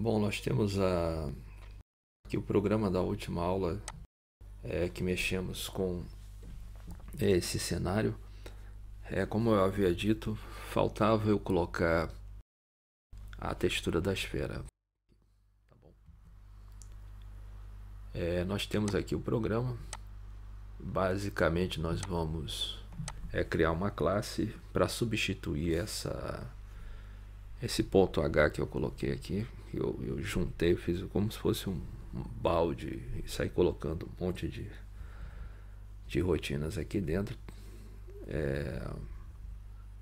Bom, nós temos aqui o programa da última aula que mexemos com esse cenário. Como eu havia dito, faltava eu colocar a textura da esfera. Tá bom. Nós temos aqui o programa. Basicamente nós vamos criar uma classe para substituir esse ponto H que eu coloquei aqui. Eu juntei, fiz como se fosse um balde e saí colocando um monte de rotinas aqui dentro.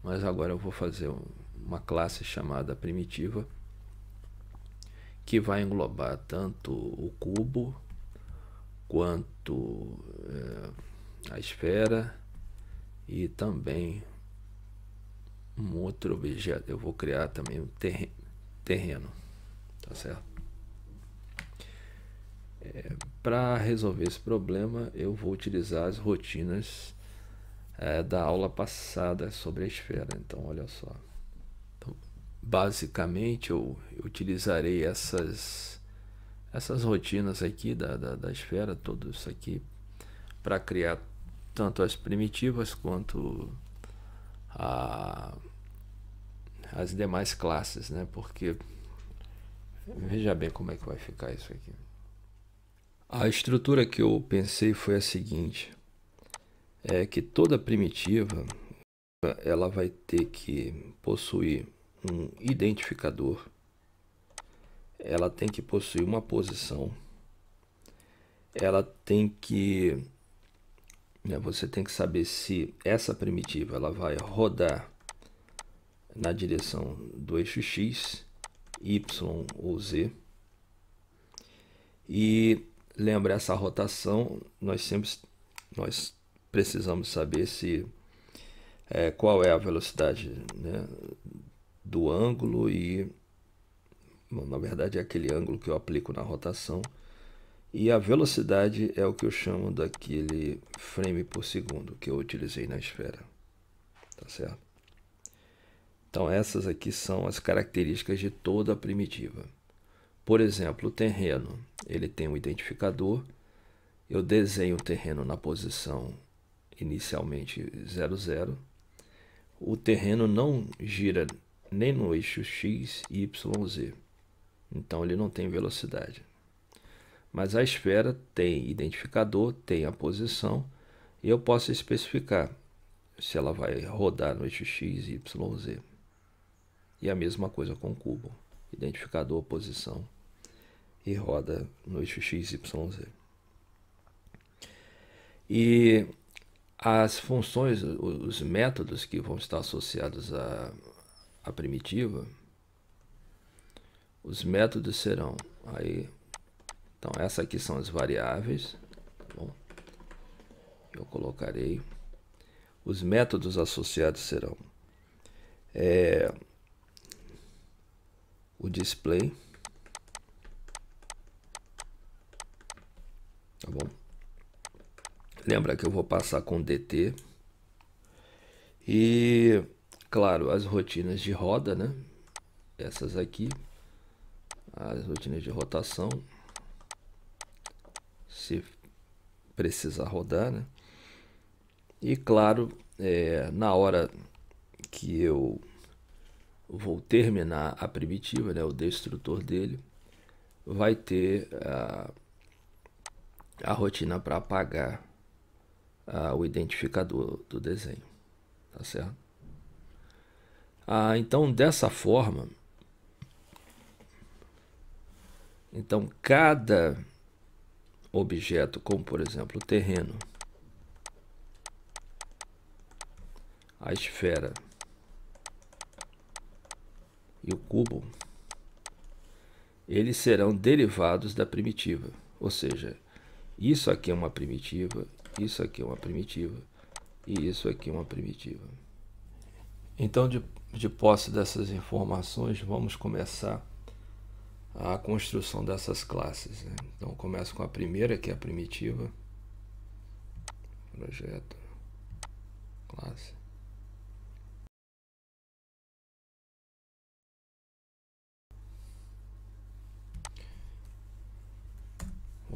Mas agora eu vou fazer uma classe chamada primitiva que vai englobar tanto o cubo quanto a esfera e também um outro objeto. Eu vou criar também um terreno, tá certo? Para resolver esse problema eu vou utilizar as rotinas da aula passada sobre a esfera. Então olha só, basicamente eu utilizarei essas rotinas aqui da esfera, tudo isso aqui, para criar tanto as primitivas quanto as demais classes, né? Porque veja bem como é que vai ficar isso aqui. A estrutura que eu pensei foi a seguinte: que toda primitiva ela vai ter que possuir um identificador, ela tem que possuir uma posição, ela tem que você tem que saber se essa primitiva ela vai rodar na direção do eixo X, Y ou Z. E lembra, essa rotação nós precisamos saber qual é a velocidade, né, do ângulo e, bom, na verdade é aquele ângulo que eu aplico na rotação, e a velocidade é o que eu chamo daquele frame por segundo que eu utilizei na esfera, tá certo? Então essas aqui são as características de toda a primitiva. Por exemplo, o terreno, ele tem um identificador. Eu desenho o terreno na posição inicialmente 0, 0. O terreno não gira nem no eixo X, Y, Z. Então ele não tem velocidade. Mas a esfera tem identificador, tem a posição, e eu posso especificar se ela vai rodar no eixo X, Y ou Z. E a mesma coisa com o cubo. Identificador, posição, e roda no eixo X, Y, Z. E as funções, os métodos que vão estar associados à primitiva, os métodos serão aí. Então essas aqui são as variáveis, tá bom? Eu colocarei. Os métodos associados serão o display, tá bom? Lembra que eu vou passar com DT. E, claro, as rotinas de roda, né? Essas aqui, as rotinas de rotação, se precisar rodar, né? E, claro, na hora que eu vou terminar a primitiva, né, o destrutor dele, vai ter a rotina para apagar o identificador do desenho, tá certo? Então, dessa forma, então cada objeto, como por exemplo o terreno, a esfera e o cubo, eles serão derivados da primitiva. Ou seja, isso aqui é uma primitiva, isso aqui é uma primitiva e isso aqui é uma primitiva. Então, de posse dessas informações, vamos começar a construção dessas classes, né? Então, começo com a primeira, que é a primitiva. Projeto, classe.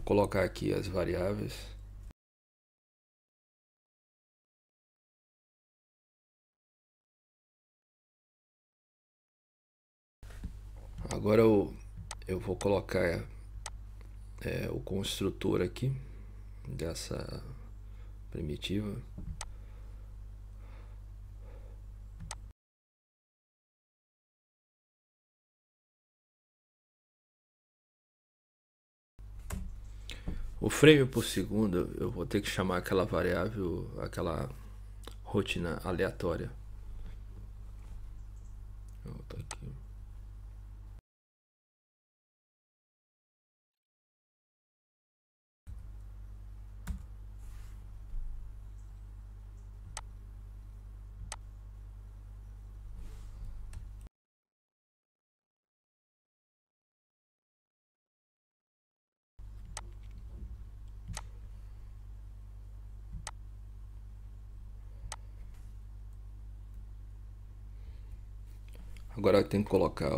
Vou colocar aqui as variáveis. Agora eu vou colocar o construtor aqui dessa primitiva. O frame por segundo eu vou ter que chamar aquela variável, aquela rotina aleatória. Eu tô aqui. Agora eu tenho que colocar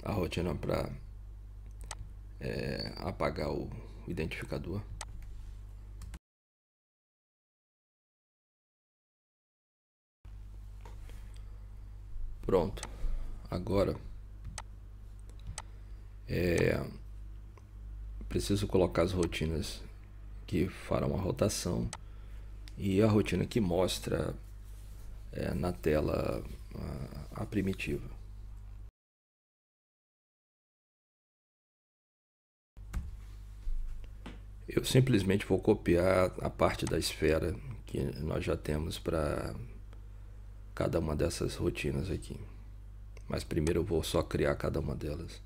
a rotina para apagar o identificador. Pronto. Agora preciso colocar as rotinas que farão a rotação e a rotina que mostra na tela a primitiva. Eu simplesmente vou copiar a parte da esfera que nós já temos para cada uma dessas rotinas aqui. Mas primeiro eu vou só criar cada uma delas.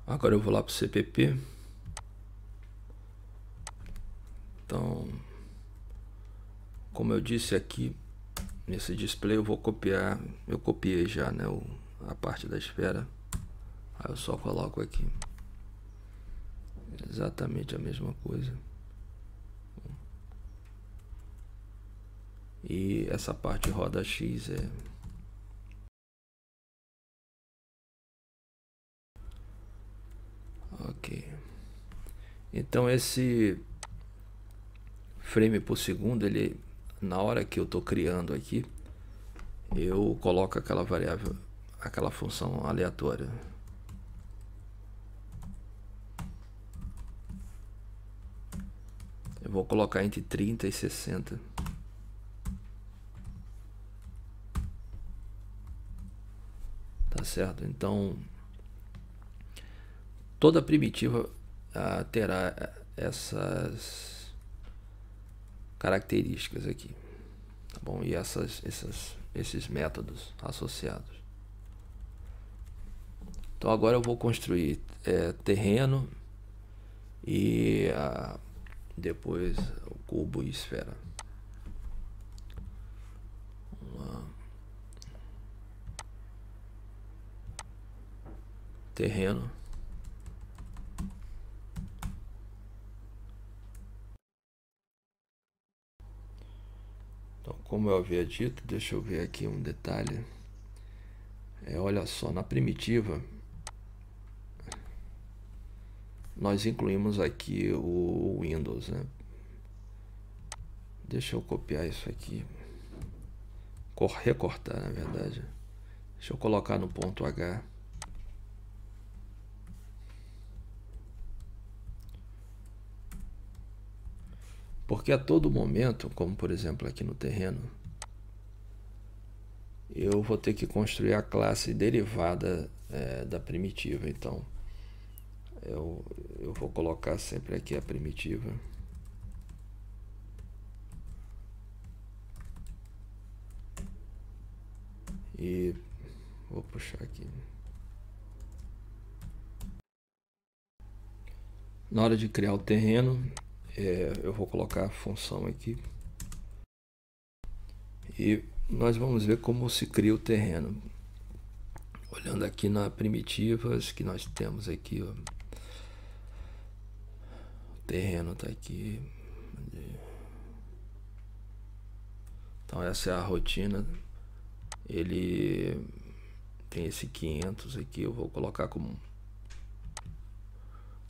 Agora eu vou lá para o CPP. Então, como eu disse aqui, nesse display eu vou copiar, eu copiei já, né, a parte da esfera. Aí eu só coloco aqui. Exatamente a mesma coisa. E essa parte roda X ok. Então esse frame por segundo, ele, na hora que eu estou criando aqui, eu coloco aquela variável, aquela função aleatória. Eu vou colocar entre 30 e 60. Tá certo? Então, toda primitiva terá essas características aqui, tá bom? E esses métodos associados. Então agora eu vou construir terreno e depois o cubo e esfera. Terreno. Então, como eu havia dito, deixa eu ver aqui um detalhe. Olha só, na primitiva nós incluímos aqui o Windows, né? Deixa eu copiar isso aqui, recortar na verdade. Deixa eu colocar no ponto H. Porque a todo momento, como por exemplo aqui no terreno, eu vou ter que construir a classe derivada da primitiva. Então eu vou colocar sempre aqui a primitiva. E vou puxar aqui. Na hora de criar o terreno, eu vou colocar a função aqui. E nós vamos ver como se cria o terreno. Olhando aqui na primitivas que nós temos aqui, ó. O terreno tá aqui. Então essa é a rotina. Ele tem esse 500 aqui, eu vou colocar como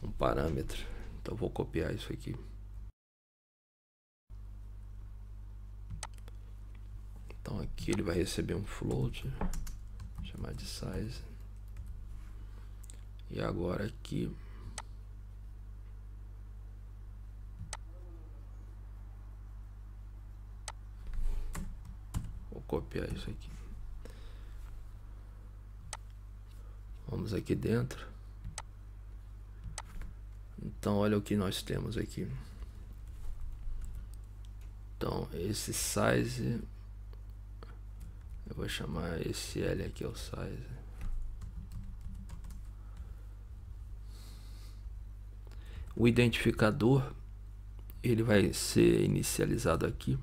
um parâmetro. Então eu vou copiar isso aqui. Então aqui ele vai receber um float, chamar de size. E agora aqui vou copiar isso aqui. Vamos aqui dentro. Então olha o que nós temos aqui. Então esse size, eu vou chamar esse L aqui, é o size. O identificador, ele vai ser inicializado aqui.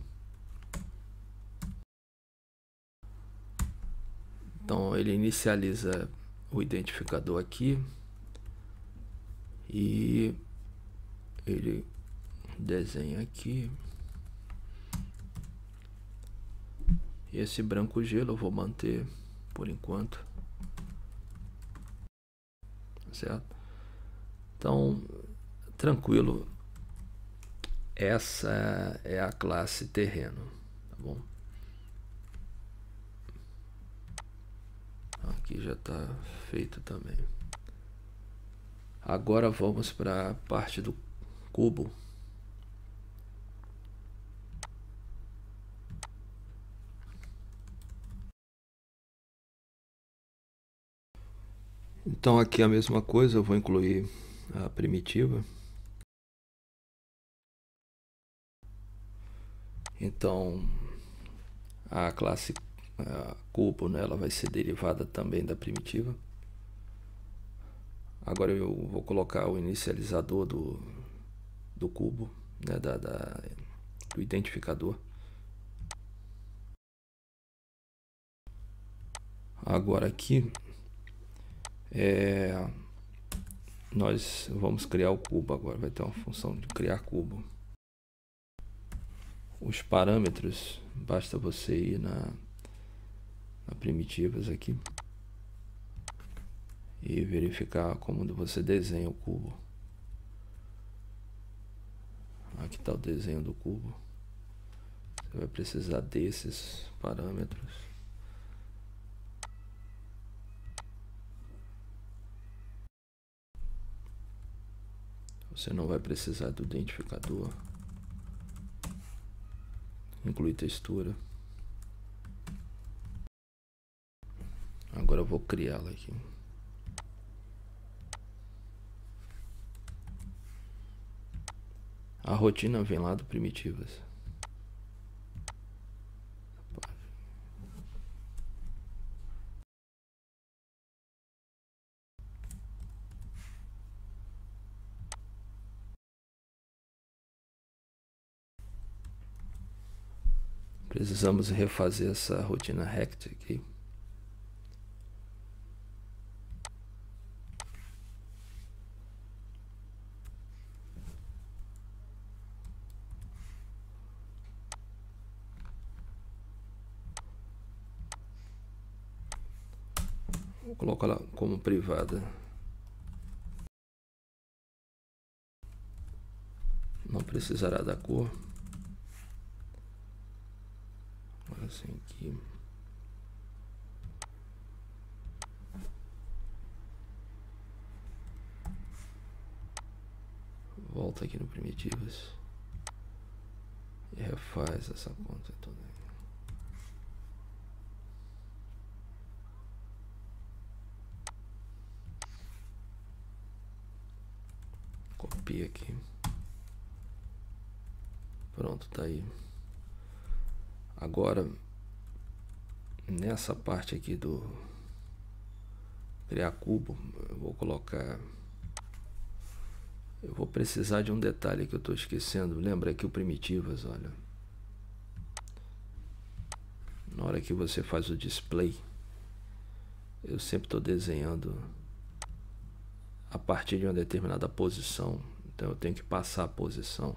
Então ele inicializa o identificador aqui e ele desenha aqui. E esse branco gelo eu vou manter por enquanto, certo? Então, tranquilo, essa é a classe terreno, tá bom? Aqui já está feito também. Agora vamos para a parte do cubo. Então aqui a mesma coisa, eu vou incluir a primitiva. Então a classe cubo, né, ela vai ser derivada também da primitiva. Agora eu vou colocar o inicializador do cubo, né, do identificador. Agora aqui nós vamos criar o cubo. Agora vai ter uma função de criar cubo. Os parâmetros, basta você ir na primitivas aqui e verificar como você desenha o cubo. Aqui está o desenho do cubo. Você vai precisar desses parâmetros. Você não vai precisar do identificador. Incluir textura. Agora eu vou criá-la aqui. A rotina vem lá do primitivas. Precisamos refazer essa rotina rect aqui. Vou colocar ela como privada. Não precisará da cor. Agora assim aqui. Volta aqui no primitivas e refaz essa conta toda. Copia aqui. Pronto, tá aí. Agora, nessa parte aqui do criar cubo, eu vou colocar... Eu vou precisar de um detalhe que eu estou esquecendo. Lembra aqui o primitivas, olha. Na hora que você faz o display, eu sempre estou desenhando a partir de uma determinada posição, então eu tenho que passar a posição.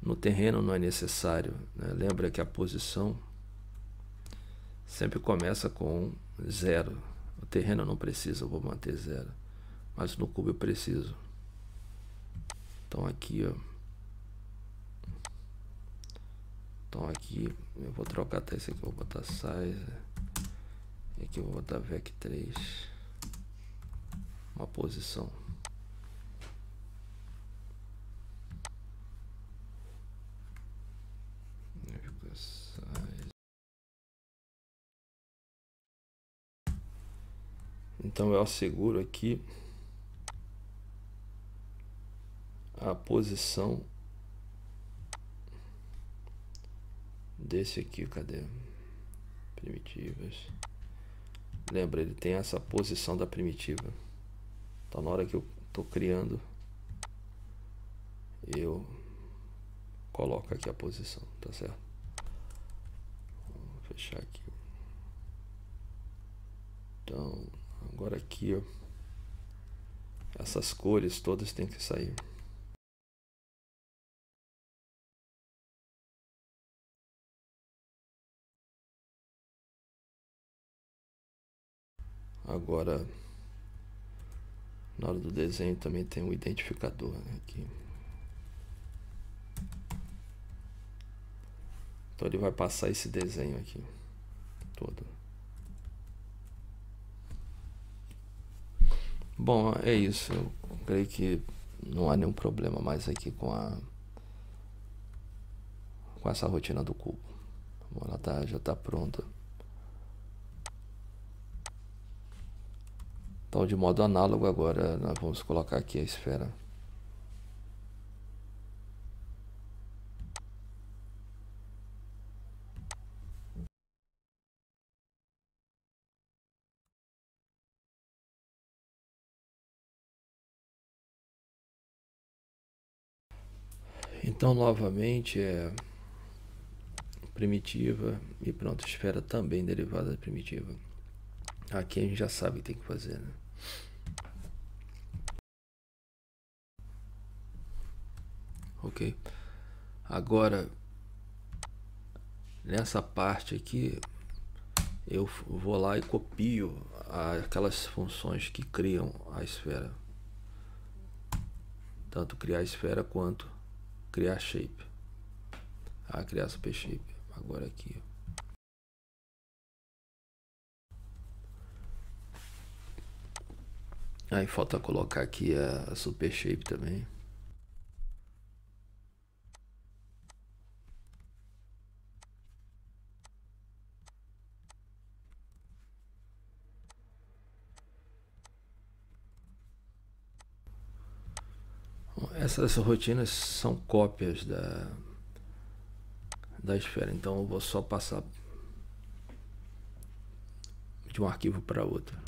No terreno não é necessário, né? Lembra que a posição sempre começa com 0. O terreno não precisa, eu vou manter 0. Mas no cubo eu preciso. Então aqui, ó. Então aqui eu vou trocar até esse aqui, eu vou botar size. E aqui eu vou botar vec3. Uma posição. Então eu asseguro aqui a posição desse aqui, cadê? Primitivas. Lembra, ele tem essa posição da primitiva. Então na hora que eu estou criando, eu coloco aqui a posição, tá certo? Vou fechar aqui. Então, agora aqui, ó, essas cores todas têm que sair. Agora, na hora do desenho também tem um identificador, né, aqui. Então ele vai passar esse desenho aqui todo. Bom, é isso. Eu creio que não há nenhum problema mais aqui com essa rotina do cubo. Bom, ela já está pronta. Então, de modo análogo, agora nós vamos colocar aqui a esfera. Então, novamente, é primitiva e pronto, esfera também derivada da primitiva. Aqui a gente já sabe o que tem que fazer, né? Ok. Agora, nessa parte aqui, eu vou lá e copio aquelas funções que criam a esfera. Tanto criar a esfera quanto criar shape. Criar super shape. Agora aqui. Aí falta colocar aqui a super shape também. Essas rotinas são cópias da esfera, então eu vou só passar de um arquivo para outro.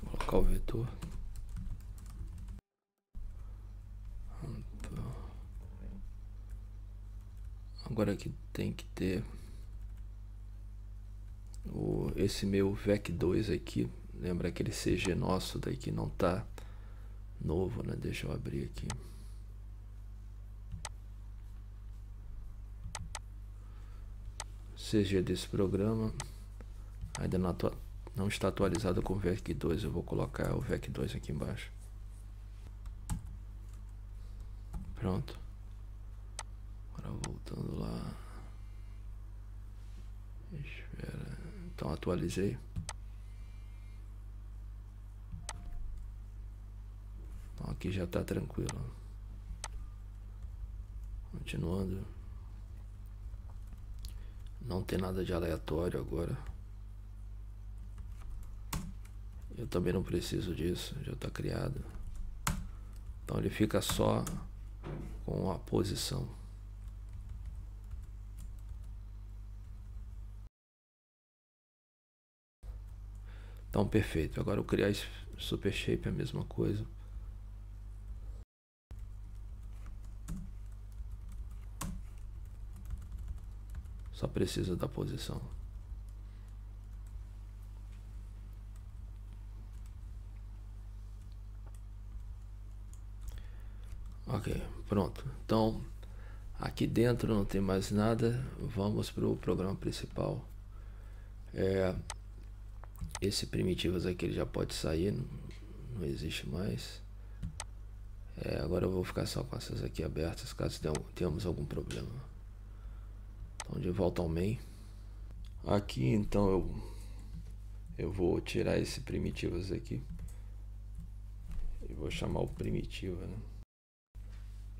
Vou colocar o vetor. Agora aqui tem que ter esse meu vec2 aqui. Lembra aquele CG nosso daí que não tá novo, né? Deixa eu abrir aqui. CG desse programa ainda não está atualizado com o vec2. Eu vou colocar o vec2 aqui embaixo. Pronto. Agora voltando lá. Espera. Então atualizei. Então aqui já está tranquilo. Continuando. Não tem nada de aleatório agora. Eu também não preciso disso, já está criado. Então ele fica só com a posição. Então perfeito. Agora eu criar esse Super Shape é a mesma coisa. Só precisa da posição. Ok, pronto. Então, aqui dentro não tem mais nada. Vamos para o programa principal. Esse primitivos aqui ele já pode sair, não existe mais. Agora eu vou ficar só com essas aqui abertas, caso tenhamos algum problema. Então, de volta ao main. Aqui então eu vou tirar esse primitivos aqui e vou chamar o primitiva, né?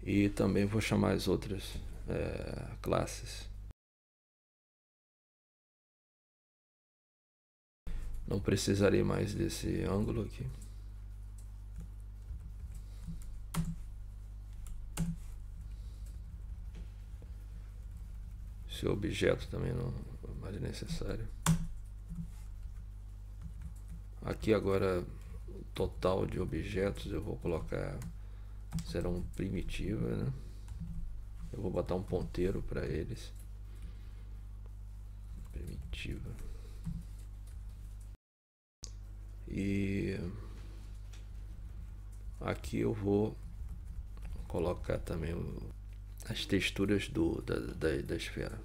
E também vou chamar as outras classes. Não precisarei mais desse ângulo aqui. Esse objeto também não é mais necessário. Aqui agora o total de objetos eu vou colocar, serão primitivas, né? Eu vou botar um ponteiro para eles. Primitiva. E aqui eu vou colocar também as texturas da esfera.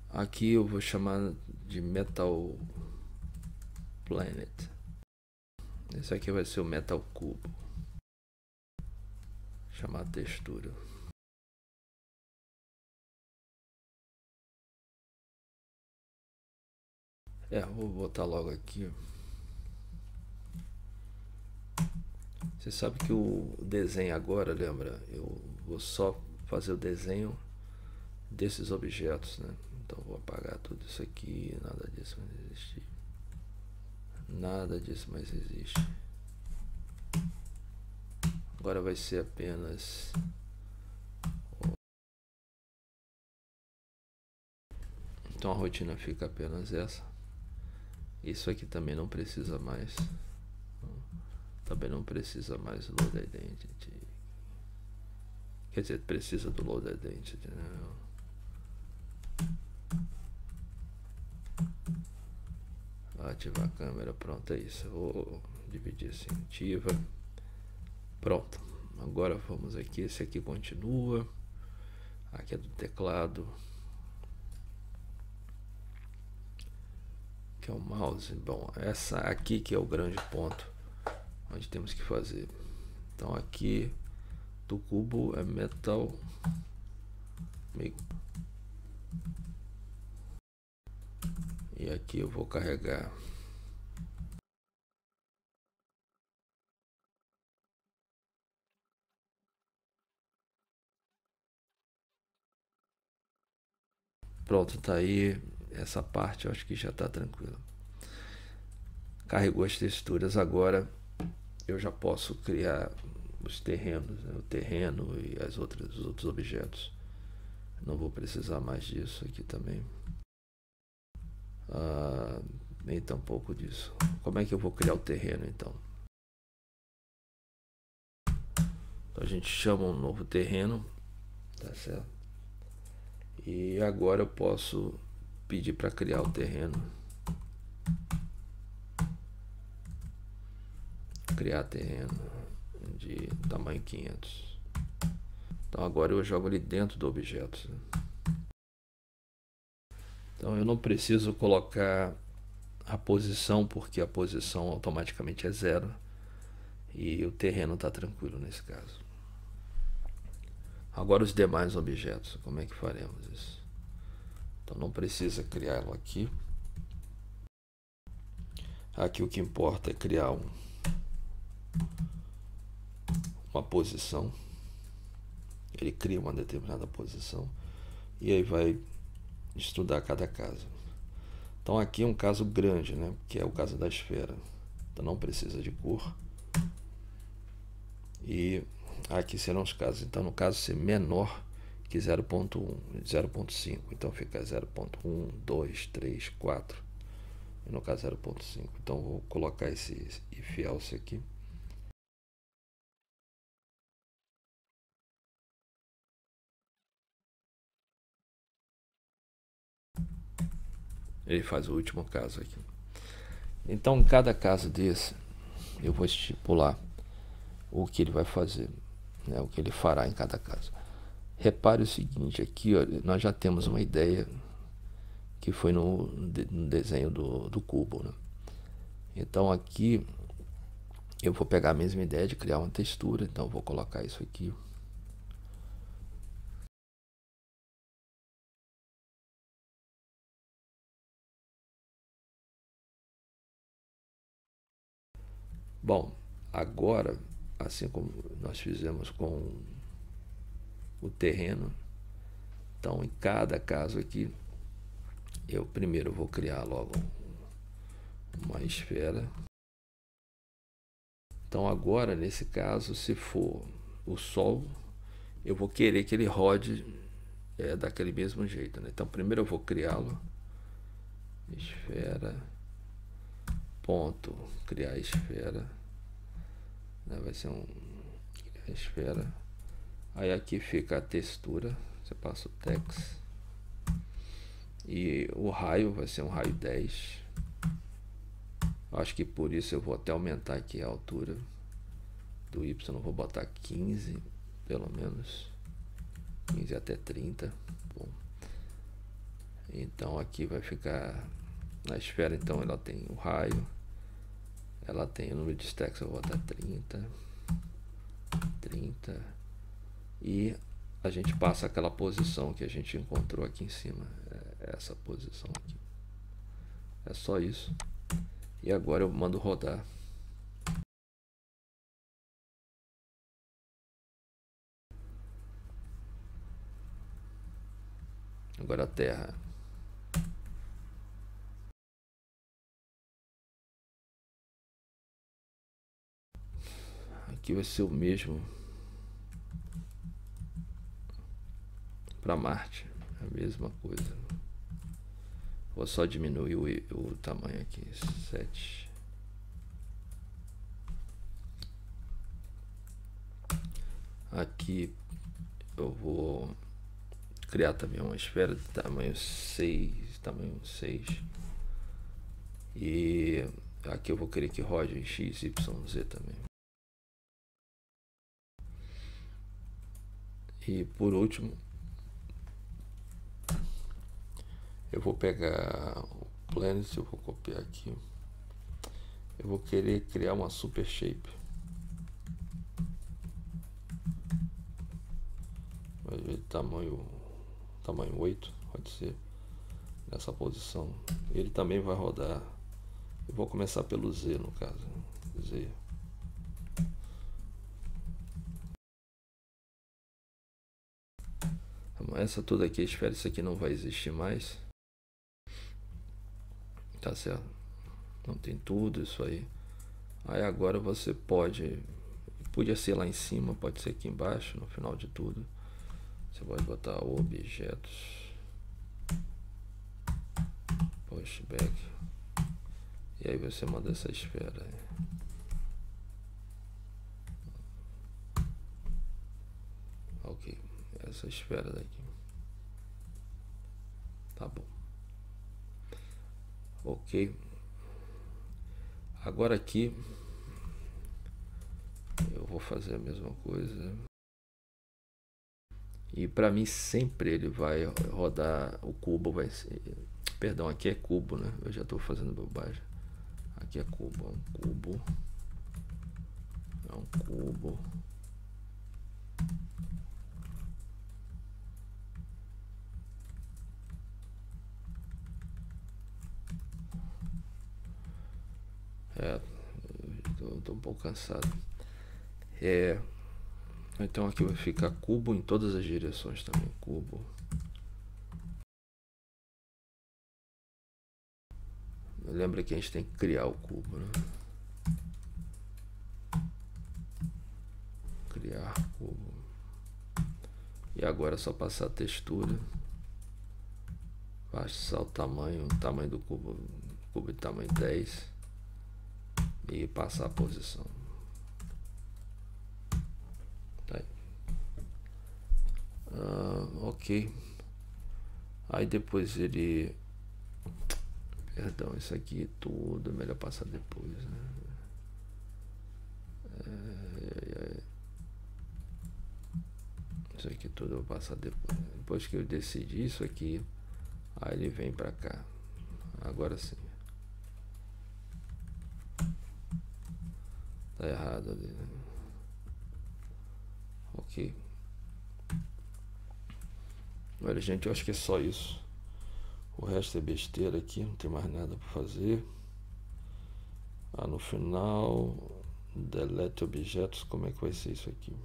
Aqui eu vou chamar de Metal Planet. Esse aqui vai ser o Metal Cubo. Chamar textura. Vou botar logo aqui. Você sabe que o desenho agora, lembra? Eu vou só fazer o desenho desses objetos, né? Então vou apagar tudo isso aqui. Nada disso mais existe. Nada disso mais existe. Agora vai ser apenas então a rotina fica apenas essa. Isso aqui também não precisa mais. Também não precisa mais do Load Identity. Quer dizer, precisa do Load Identity, né? Ativar a câmera, pronto, é isso. Eu vou dividir assim, ativa. Pronto. Agora vamos aqui, esse aqui continua. Aqui é do teclado. Que é o mouse. Bom, essa aqui que é o grande ponto onde temos que fazer. Então aqui do cubo é metal e aqui eu vou carregar pronto, tá aí essa parte. Eu acho que já tá tranquilo. Carregou as texturas. Agora eu já posso criar os terrenos, né? O terreno e os outros objetos. Não vou precisar mais disso aqui também. Nem tampouco disso. Como é que eu vou criar o terreno então? Então a gente chama um novo terreno, tá certo? E agora eu posso pedir para criar o terreno. Criar terreno de tamanho 500. Então agora eu jogo ele dentro do objeto. Então eu não preciso colocar a posição, porque a posição automaticamente é 0 e o terreno está tranquilo nesse caso. Agora os demais objetos, como é que faremos isso? Então não precisa criá-lo aqui. Aqui o que importa é criar uma posição. ele cria uma determinada posição e aí vai estudar cada caso. Então aqui é um caso grande, né? Que é o caso da esfera. Então não precisa de cor. E aqui serão os casos. Então no caso ser menor que 0.1, 0.5. Então fica 0.1, 2, 3, 4. E no caso 0.5. Então vou colocar esse if else aqui. Ele faz o último caso aqui. Então, em cada caso desse, eu vou estipular o que ele vai fazer, né, o que ele fará em cada caso. Repare o seguinte, aqui ó, nós já temos uma ideia que foi no desenho do cubo, né? Então aqui eu vou pegar a mesma ideia de criar uma textura, então eu vou colocar isso aqui. Bom, agora, assim como nós fizemos com o terreno, então em cada caso aqui, eu primeiro vou criar logo uma esfera. Então agora, nesse caso, se for o Sol, eu vou querer que ele rode daquele mesmo jeito, né? Então primeiro eu vou criá-lo, esfera, ponto, criar esfera, né? Vai ser criar esfera. Aí aqui fica a textura, você passa o text, e o raio vai ser um raio 10. Acho que por isso eu vou até aumentar aqui a altura do Y, vou botar 15, pelo menos 15 até 30. Bom, então aqui vai ficar na esfera, então ela tem o raio, ela tem o número de stacks, eu vou botar 30, e a gente passa aquela posição que a gente encontrou aqui em cima, essa posição aqui. É só isso. E agora eu mando rodar. Agora a Terra. Aqui vai ser o mesmo para Marte, a mesma coisa. Vou só diminuir o tamanho aqui, 7. Aqui eu vou criar também uma esfera de tamanho 6, e aqui eu vou querer que rode em x, y, z também. E por último, eu vou pegar o Planet, eu vou copiar aqui. Eu vou querer criar uma super shape. Vai ver tamanho 8, pode ser, nessa posição. Ele também vai rodar. Eu vou começar pelo Z, no caso. Z. Essa toda aqui, espero isso aqui não vai existir mais. Tá certo? Não tem tudo isso aí. Aí agora você podia ser lá em cima, pode ser aqui embaixo, no final de tudo. Você pode botar objetos, pushback, e aí você manda essa esfera aí. Ok, essa esfera daqui. Tá bom. Ok. Agora aqui eu vou fazer a mesma coisa. E para mim sempre ele vai rodar, o cubo vai ser, perdão, aqui é cubo, né? Eu já estou fazendo bobagem. Aqui é cubo, é um cubo. Tô um pouco cansado. Então aqui vai ficar cubo em todas as direções também, cubo. Lembra que a gente tem que criar o cubo, né? Criar cubo. E agora é só passar a textura. Passar o tamanho do cubo de tamanho 10. E passar a posição. Tá aí. Ok. Aí depois ele... Perdão, isso aqui tudo é melhor passar depois, né? Isso aqui tudo eu vou passar depois. Depois que eu decidir isso aqui, aí ele vem pra cá. Agora sim. Tá errado ali, né? Ok. Olha, gente, eu acho que é só isso. O resto é besteira aqui, não tem mais nada para fazer. No final, delete objetos, como é que vai ser isso aqui?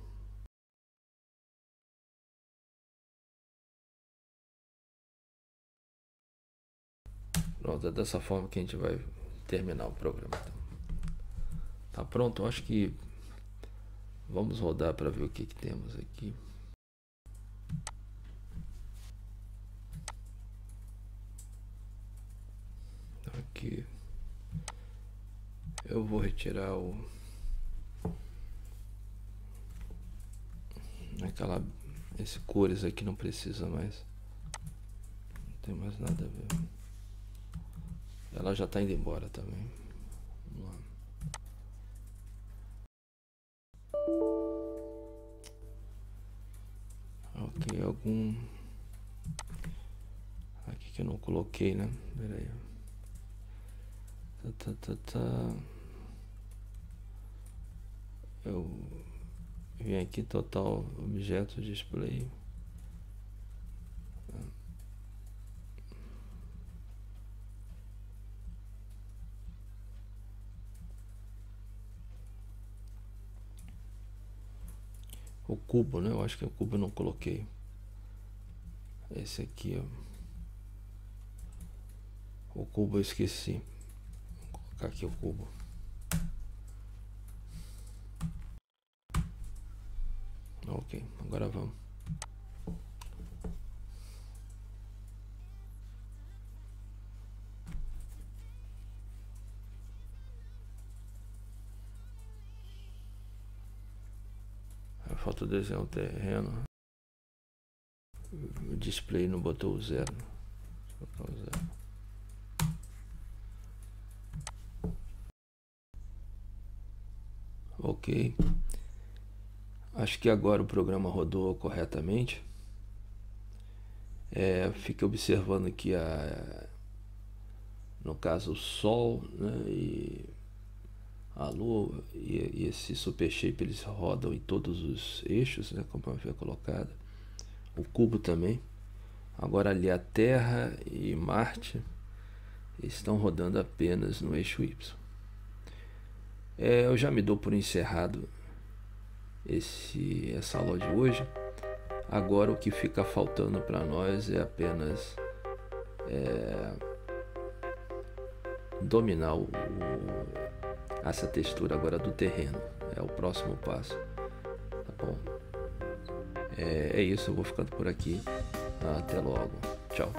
Pronto, é dessa forma que a gente vai terminar o programa. Então. Tá pronto? Eu acho que vamos rodar para ver o que temos aqui. Aqui eu vou retirar esse cores aqui não precisa mais, não tem mais nada a ver. Ela já está indo embora também. Vamos lá. Ok, algum aqui que eu não coloquei, né? Pera aí. Eu vim aqui, total objeto display. O cubo, né? Eu acho que o cubo eu não coloquei. Esse aqui, ó. O cubo eu esqueci. Vou colocar aqui o cubo. Ok, agora vamos. Falta o desenho terreno. O display não botou o 0. Ok. Acho que agora o programa rodou corretamente. Fica observando aqui no caso o Sol, né, e a Lua e esse Super Shape, eles rodam em todos os eixos, né, como foi colocado. O cubo também. Agora ali a Terra e Marte estão rodando apenas no eixo Y. Eu já me dou por encerrado essa aula de hoje. Agora o que fica faltando para nós é apenas dominar essa textura agora do terreno. É o próximo passo. Tá bom? É isso, eu vou ficando por aqui. Até logo. Tchau.